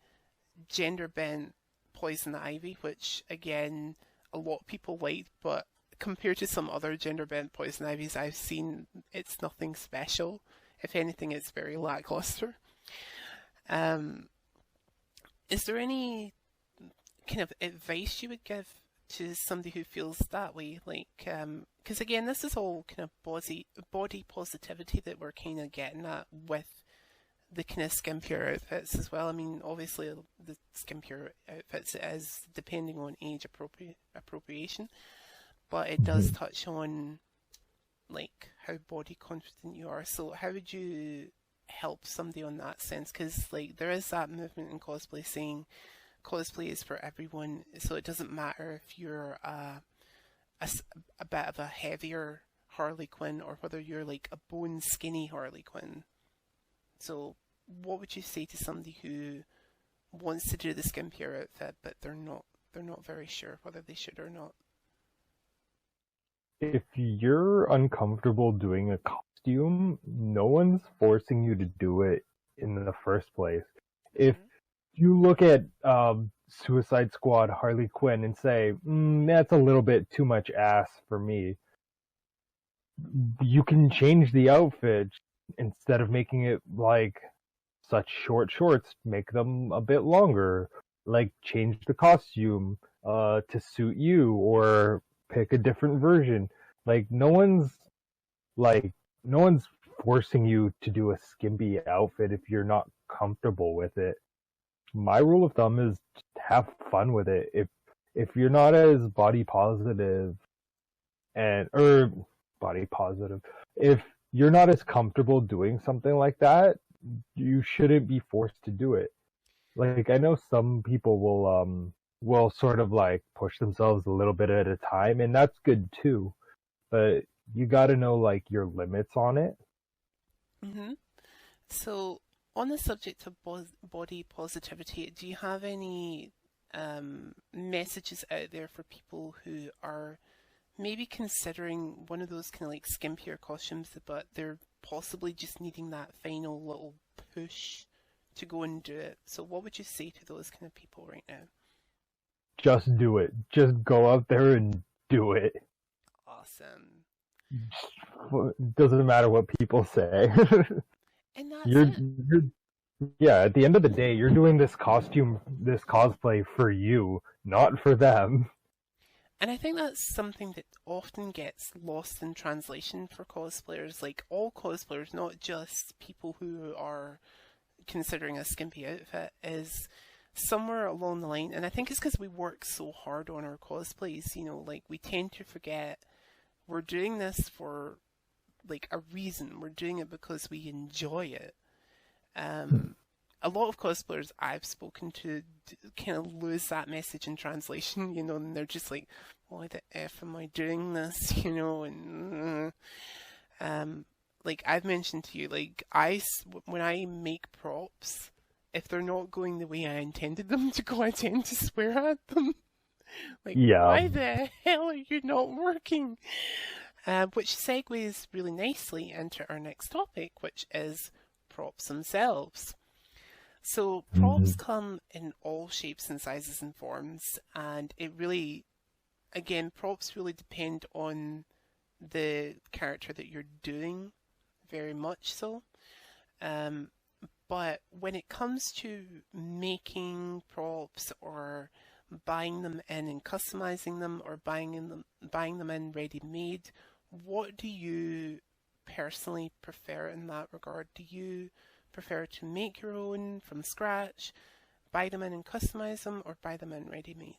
S1: gender bent Poison Ivy, which again a lot of people liked, but compared to some other gender bent Poison Ivies I've seen, it's nothing special. If anything, it's very lackluster. Is there any kind of advice you would give to somebody who feels that way? Like, because again, this is all kind of body positivity that we're kind of getting at with the kind of skimpier outfits as well. I mean, obviously the skimpier outfits is depending on age appropriation, but it does touch on like how body confident you are. So how would you help somebody on that sense? Because like there is that movement in cosplay saying cosplay is for everyone, so it doesn't matter if you're a bit of a heavier Harley Quinn or whether you're like a bone skinny Harley Quinn. So what would you say to somebody who wants to do the skimpier outfit but they're not very sure whether they should or not?
S2: If you're uncomfortable doing a costume, no one's forcing you to do it in the first place. If you look at Suicide Squad Harley Quinn and say, that's a little bit too much ass for me, you can change the outfit. instead of making it like such short shorts, make them a bit longer. Like change the costume to suit you, or pick a different version. Like like no one's forcing you to do a skimpy outfit if you're not comfortable with it. My rule of thumb is just have fun with it. If you're not as body positive or body positive, if you're not as comfortable doing something like that, you shouldn't be forced to do it. Like I know some people will sort of like push themselves a little bit at a time, and that's good too. But you got to know like your limits on it.
S1: Mm-hmm. So, on the subject of body positivity, do you have any messages out there for people who are maybe considering one of those kind of like skimpier costumes, but they're possibly just needing that final little push to go and do it? So, what would you say to those kind of people right now?
S2: Just do it. Just go out there and do it.
S1: Awesome.
S2: It doesn't matter what people say.
S1: And that's it.
S2: Yeah, at the end of the day, you're doing this cosplay for you, not for them.
S1: And I think that's something that often gets lost in translation for cosplayers. Like all cosplayers, not just people who are considering a skimpy outfit, is somewhere along the line, and I think it's because we work so hard on our cosplays, like we tend to forget we're doing this for like a reason. We're doing it because we enjoy it. A lot of cosplayers I've spoken to kind of lose that message in translation, and they're just like, why the F am I doing this, and like I've mentioned to you, like when I make props, if they're not going the way I intended them to go, I tend to swear at them. Like,
S2: Yeah.
S1: Why the hell are you not working? Which segues really nicely into our next topic, which is props themselves. So props come in all shapes and sizes and forms, and it really, again, props really depend on the character that you're doing, very much so. But when it comes to making props or buying them in and customizing them, or buying them in ready-made, what do you personally prefer in that regard? Do you prefer to make your own from scratch, buy them in and customize them, or buy them in ready-made?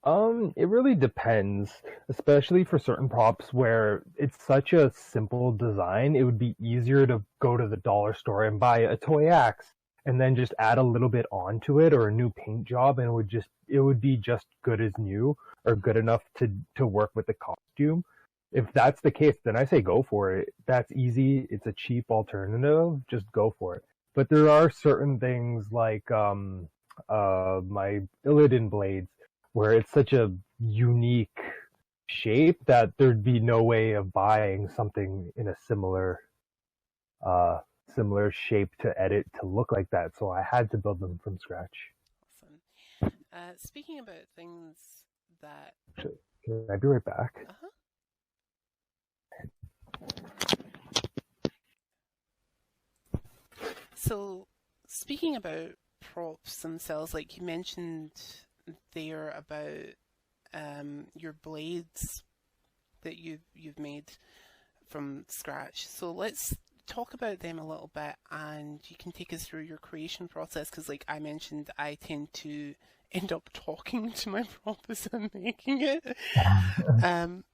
S2: It really depends, especially for certain props where it's such a simple design. It would be easier to go to the dollar store and buy a toy axe and then just add a little bit onto it, or a new paint job, and it would be just good as new, or good enough to work with the costume. If that's the case, then I say go for it. That's easy. It's a cheap alternative. Just go for it. But there are certain things like my Illidan blades, where it's such a unique shape that there'd be no way of buying something in a similar shape to edit to look like that. So I had to build them from scratch.
S1: Awesome. Speaking about things that...
S2: Can I be right back?
S1: Uh-huh. So, speaking about props themselves, like you mentioned there about your blades that you've made from scratch. So let's talk about them a little bit, and you can take us through your creation process, because like I mentioned, I tend to end up talking to my prop as I'm making it.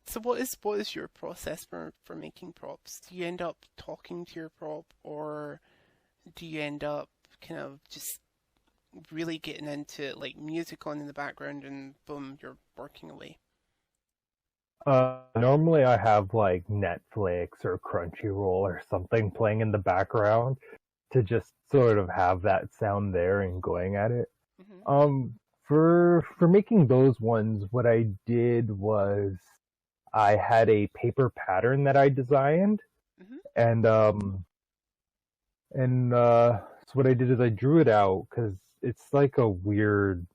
S1: So what is your process for making props? Do you end up talking to your prop, or do you end up kind of just really getting into like music on in the background and boom, you're working away?
S2: Normally I have like Netflix or Crunchyroll or something playing in the background to just sort of have that sound there and going at it.
S1: Mm-hmm.
S2: For making those ones, what I did was I had a paper pattern that I designed,
S1: Mm-hmm.
S2: and so what I did is I drew it out, because it's like a weird,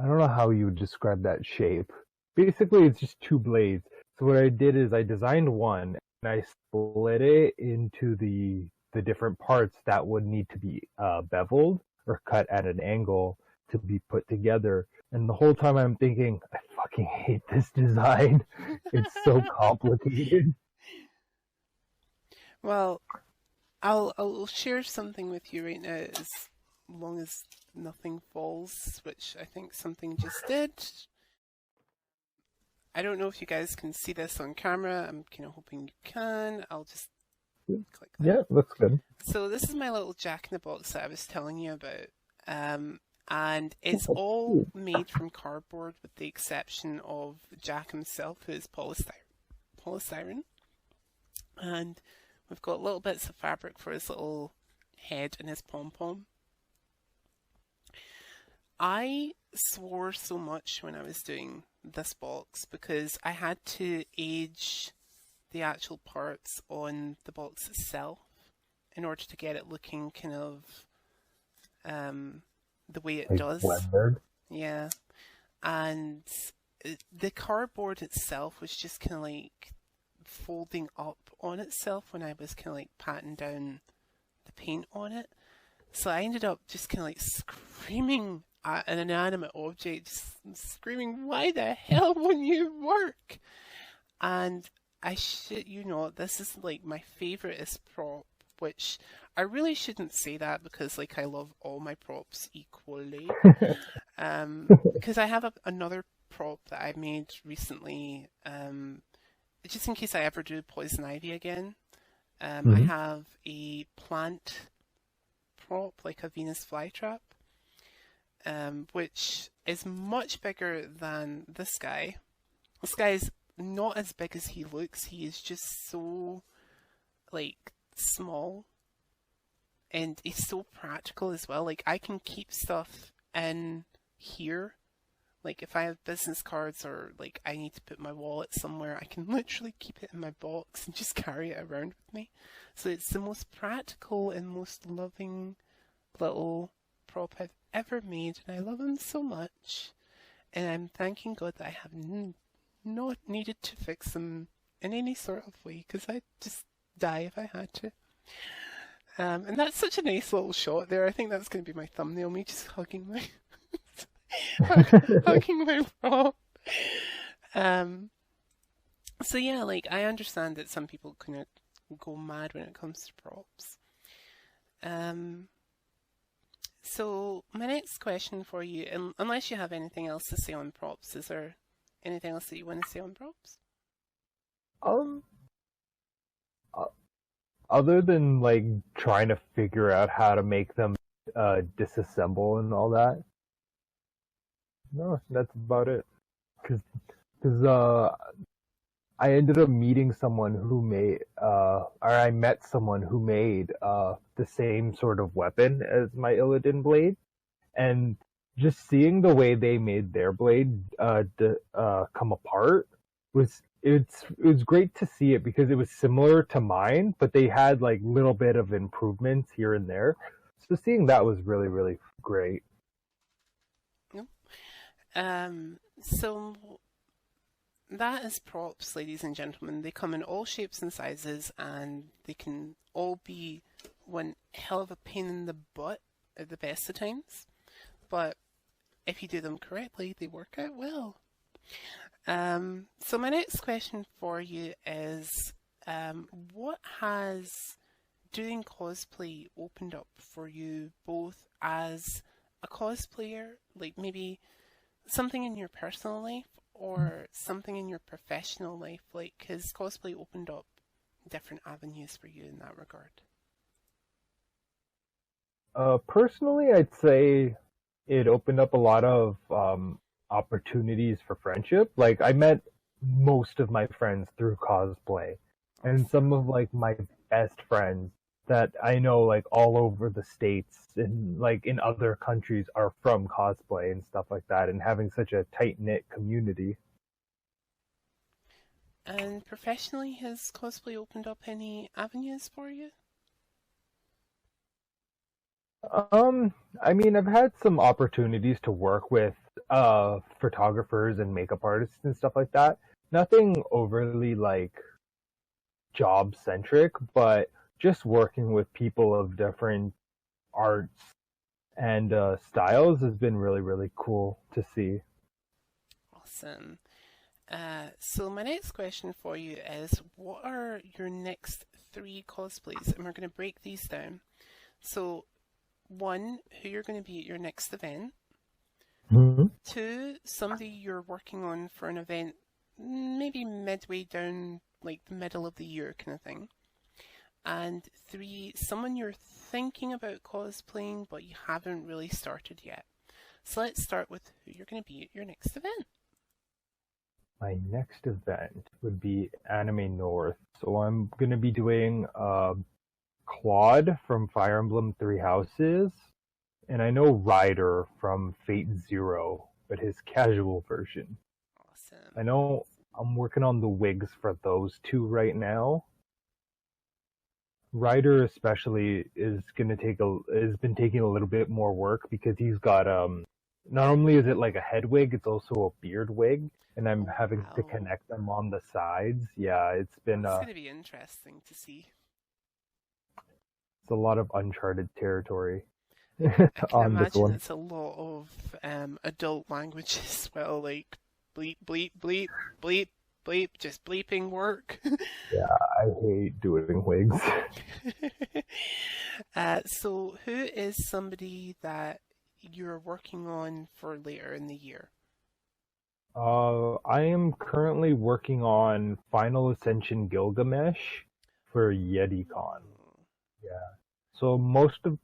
S2: I don't know how you would describe that shape. Basically, it's just two blades. So what I did is I designed one, I split it into the different parts that would need to be beveled or cut at an angle to be put together. And the whole time I'm thinking, I fucking hate this design. It's so complicated.
S1: Well, I'll share something with you right now, as long as nothing falls, which I think something just did. I don't know if you guys can see this on camera. I'm kind of hoping you can. I'll just click that.
S2: Yeah, looks good.
S1: So this is my little Jack in the Box that I was telling you about. And it's all made from cardboard with the exception of Jack himself, who is polystyrene. And we've got little bits of fabric for his little head and his pom-pom. I swore so much when I was doing this box because I had to age the actual parts on the box itself in order to get it looking kind of the way it does.
S2: Blended.
S1: Yeah. And the cardboard itself was just kind of like folding up on itself when I was kind of like patting down the paint on it. So I ended up just kind of like screaming at an inanimate object, just screaming, "Why the hell won't you work?" And I shit you not, this is like my favouriteest prop, which I really shouldn't say that because like I love all my props equally. Because I have another prop that I made recently, just in case I ever do Poison Ivy again. I have a plant prop, like a Venus flytrap, which is much bigger than this guy. This guy is not as big as he looks. He is just so like small, and he's so practical as well. Like I can keep stuff in here. Like if I have business cards or like I need to put my wallet somewhere, I can literally keep it in my box and just carry it around with me. So it's the most practical and most loving little prop I've ever made, and I love him so much. And I'm thanking God that I have not needed to fix him in any sort of way, because I'd just die if I had to. And that's such a nice little shot there. I think that's going to be my thumbnail, me just hugging my hugging my prop. So yeah, like I understand that some people kind of go mad when it comes to props. So my next question for you, unless you have anything else to say on props, is there anything else that you want to say on props?
S2: Other than like trying to figure out how to make them disassemble and all that, no, that's about it. Because I ended up meeting someone who made, or I met someone who made the same sort of weapon as my Illidan blade, and just seeing the way they made their blade come apart was great to see it, because it was similar to mine, but they had like little bit of improvements here and there. So seeing that was really, really great.
S1: So that is props, ladies and gentlemen. They come in all shapes and sizes, and they can all be one hell of a pain in the butt at the best of times. But if you do them correctly, they work out well. So my next question for you is, what has doing cosplay opened up for you, both as a cosplayer, like maybe something in your personal life or something in your professional life? Like, has cosplay opened up different avenues for you in that regard?
S2: Personally, I'd say it opened up a lot of opportunities for friendship. Like, I met most of my friends through cosplay, and some of like my best friends that I know like all over the States and like in other countries are from cosplay and stuff like that, and having such a tight-knit community.
S1: And professionally, has cosplay opened up any avenues for you?
S2: I mean, I've had some opportunities to work with photographers and makeup artists and stuff like that. Nothing overly like job centric, but just working with people of different arts and styles has been really, really cool to see.
S1: Awesome. So my next question for you is, what are your next 3 cosplays? And we're going to break these down. So, 1, who you're going to be at your next event.
S2: Mm-hmm.
S1: 2, somebody you're working on for an event, maybe midway down, like the middle of the year kind of thing. And 3, someone you're thinking about cosplaying, but you haven't really started yet. So let's start with who you're going to be at your next event.
S2: My next event would be Anime North. So I'm going to be doing Claude from Fire Emblem Three Houses, and I know Ryder from Fate Zero, but his casual version.
S1: Awesome.
S2: I know I'm working on the wigs for those 2 right now. Ryder especially has been taking a little bit more work because he's got not only is it like a head wig, it's also a beard wig, and I'm having to connect them on the sides. Yeah, it's been
S1: It's going to be interesting to see.
S2: It's a lot of uncharted territory.
S1: I can
S2: on this
S1: imagine
S2: one.
S1: it's a lot of adult language as well, like bleep, bleep, bleep, bleep, bleep, just bleeping work.
S2: Yeah, I hate doing wigs.
S1: So who is somebody that you're working on for later in the year?
S2: I am currently working on Final Ascension Gilgamesh for YetiCon. Yeah. So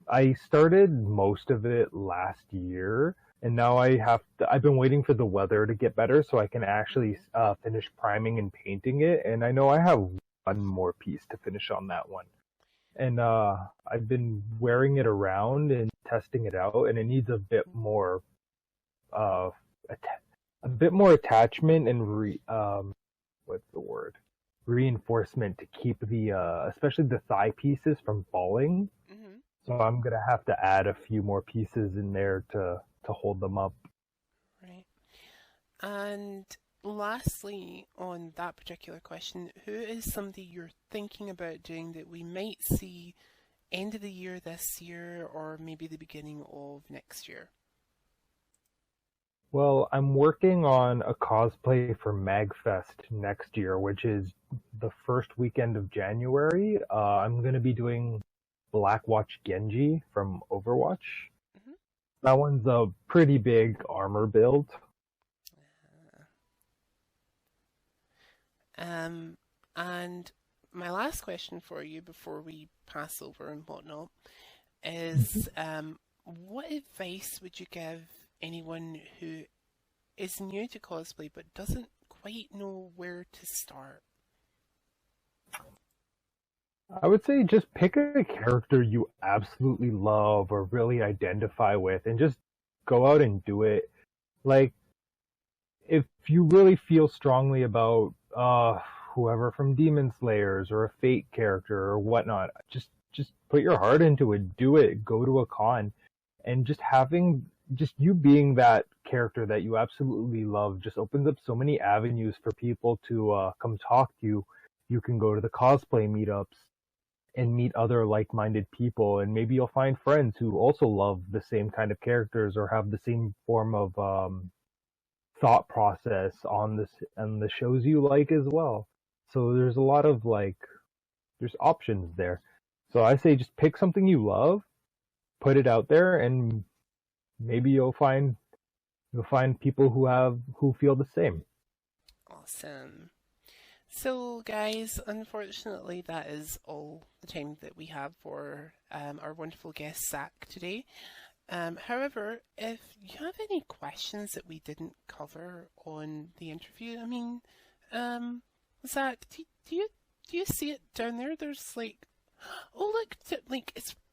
S2: I started most of it last year, and now I've been waiting for the weather to get better so I can actually finish priming and painting it, and I know I have one more piece to finish on that one. And I've been wearing it around and testing it out, and it needs a bit more attachment and what's the word? Reinforcement to keep the especially the thigh pieces from falling.
S1: Mm-hmm.
S2: So I'm gonna have to add a few more pieces in there to hold them up.
S1: Right. And lastly, on that particular question, who is somebody you're thinking about doing that we might see end of the year this year, or maybe the beginning of next year?
S2: Well, I'm working on a cosplay for MagFest next year, which is the first weekend of January. I'm going to be doing Blackwatch Genji from Overwatch.
S1: Mm-hmm.
S2: That one's a pretty big armor build.
S1: And my last question for you before we pass over and whatnot is, what advice would you give anyone who is new to cosplay but doesn't quite know where to start?
S2: I would say just pick a character you absolutely love or really identify with and just go out and do it. Like, if you really feel strongly about whoever from Demon Slayers or a Fate character or whatnot, just put your heart into it, do it, go to a con, and just you being that character that you absolutely love just opens up so many avenues for people to come talk to you. You can go to the cosplay meetups and meet other like-minded people, and maybe you'll find friends who also love the same kind of characters or have the same form of thought process on the shows you like as well. So there's a lot of there's options there. So I say just pick something you love, put it out there, and maybe you'll find people who feel the same.
S1: Awesome. So guys, unfortunately that is all the time that we have for our wonderful guest Zach today. However, if you have any questions that we didn't cover on the interview, I mean, Zach, do you see it down there? There's oh look,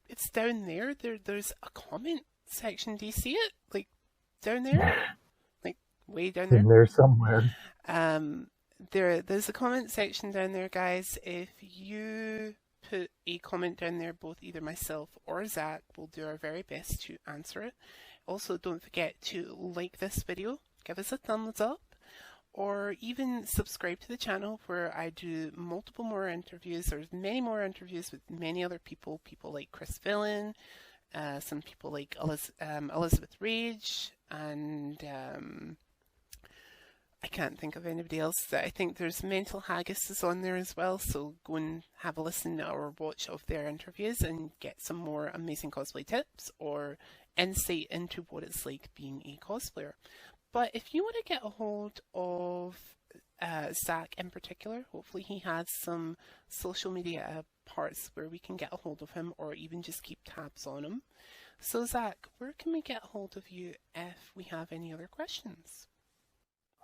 S1: it's down there. There's a comment section. Do you see it? Down there, way down there.
S2: In there somewhere.
S1: There's a comment section down there, guys. If you put a comment down there, both either myself or Zach will do our very best to answer it. Also, don't forget to like this video, give us a thumbs up, or even subscribe to the channel where I do multiple more interviews. There's many more interviews with many other people like Chris Villain, some people like Elizabeth Rage, and I can't think of anybody else. I think there's Mental Haggis is on there as well, so go and have a listen or watch of their interviews and get some more amazing cosplay tips or insight into what it's like being a cosplayer. But if you want to get a hold of Zach in particular, hopefully he has some social media parts where we can get a hold of him or even just keep tabs on him. So Zach, where can we get a hold of you if we have any other questions?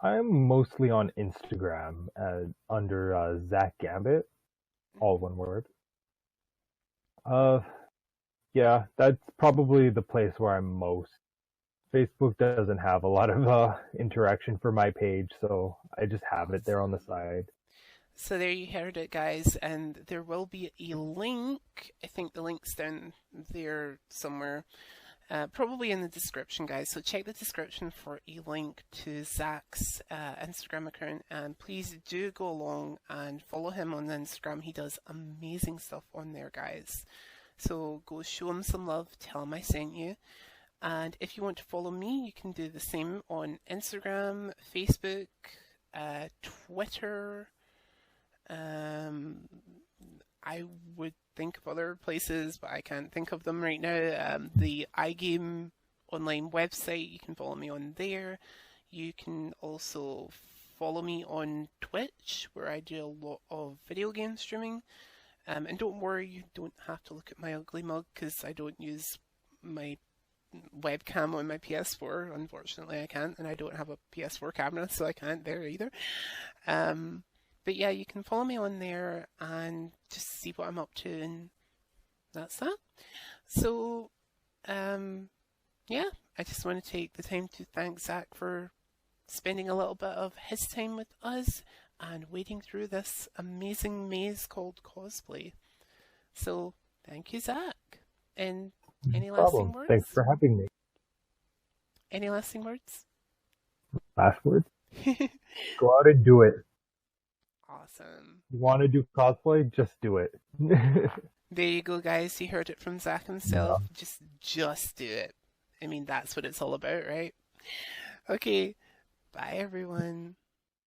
S2: I'm mostly on Instagram under Zachgambit, all one word. Yeah, that's probably the place where I'm most. Facebook doesn't have a lot of interaction for my page, so I just have it there on the side.
S1: So there you heard it, guys, and there will be a link. I think the link's down there somewhere. Probably in the description, guys. So check the description for a link to Zach's Instagram account, and please do go along and follow him on Instagram. He does amazing stuff on there, guys. So go show him some love. Tell him I sent you. And if you want to follow me, you can do the same on Instagram, Facebook, Twitter. I would think of other places, but I can't think of them right now. The iGame online website, you can follow me on there. You can also follow me on Twitch, where I do a lot of video game streaming. And don't worry, you don't have to look at my ugly mug, because I don't use my webcam on my PS4. Unfortunately, I can't, and I don't have a PS4 camera, so I can't there either. But yeah, you can follow me on there and just see what I'm up to, and that's that. So, yeah, I just want to take the time to thank Zach for spending a little bit of his time with us and wading through this amazing maze called cosplay. So, thank you, Zach. And any lasting words?
S2: Thanks for having me.
S1: Any lasting words?
S2: Last words? Go out and do it.
S1: Awesome.
S2: You want to do cosplay? Just do it.
S1: There you go, guys. You heard it from Zach himself.
S2: Yeah.
S1: Just do it. I mean, that's what it's all about, right? Okay. Bye, everyone.